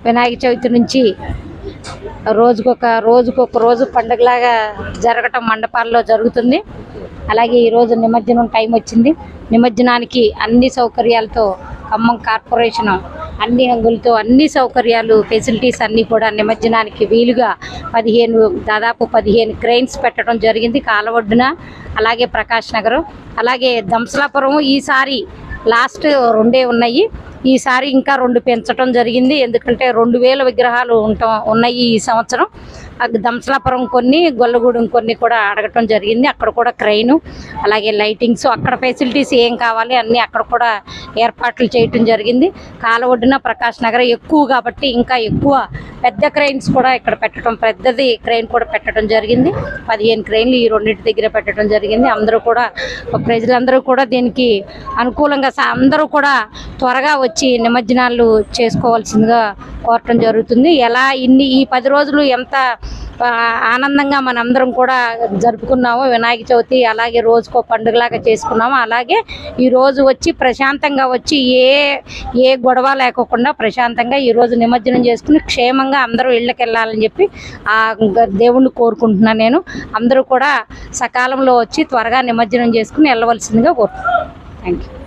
వినాయక చవితి నుంచి రోజుకొక రోజు పండుగలాగా జరగటం మండపాల్లో జరుగుతుంది. అలాగే ఈరోజు నిమజ్జనం టైం వచ్చింది. నిమజ్జనానికి అన్ని సౌకర్యాలతో ఖమ్మం కార్పొరేషన్ అన్ని హంగులతో అన్ని సౌకర్యాలు ఫెసిలిటీస్ అన్నీ కూడా నిమజ్జనానికి వీలుగా దాదాపు 15 క్రెయిన్స్ పెట్టడం జరిగింది కాలవొడ్డున. అలాగే ప్రకాష్ నగరం, అలాగే దంసలాపురం ఈసారి లాస్ట్ 2 ఉన్నాయి. ఈసారి ఇంకా 2 పెంచడం జరిగింది. ఎందుకంటే 2000 విగ్రహాలు ఉన్నాయి ఈ సంవత్సరం. దంసలాపురం కొన్ని, గొల్లగూడెం కొన్ని కూడా అడగటం జరిగింది. అక్కడ కూడా క్రెయిన్, అలాగే లైటింగ్స్, అక్కడ ఫెసిలిటీస్ ఏం కావాలి అన్నీ అక్కడ కూడా ఏర్పాట్లు చేయటం జరిగింది. కాలవొడ్డున ప్రకాష్ నగర్ ఎక్కువ కాబట్టి ఇంకా ఎక్కువ పెద్ద క్రెయిన్స్ కూడా ఇక్కడ పెట్టడం, పెద్దది క్రెయిన్ కూడా పెట్టడం జరిగింది. 15 క్రెయిన్లు ఈ రెండింటి దగ్గర పెట్టడం జరిగింది. ప్రజలందరూ కూడా దీనికి అనుకూలంగా అందరూ కూడా త్వరగా వచ్చి నిమజ్జనాలు చేసుకోవాల్సిందిగా కోరటం జరుగుతుంది. ఈ 10 రోజులు ఎంత ఆనందంగా మనందరం కూడా జరుపుకున్నాము వినాయక చవితి, అలాగే రోజుకో పండుగలాగా చేసుకున్నాము. అలాగే ఈరోజు వచ్చి ప్రశాంతంగా వచ్చి ఏ గొడవ లేకోకుండా ప్రశాంతంగా ఈరోజు నిమజ్జనం చేసుకుని క్షేమంగా అందరూ ఇళ్ళకి వెళ్ళాలని చెప్పి ఆ దేవుణ్ణి కోరుకుంటున్నాను నేను. అందరూ కూడా సకాలంలో వచ్చి త్వరగా నిమజ్జనం చేసుకుని వెళ్ళవలసిందిగా కోరుకుంటున్నాను. Thank you.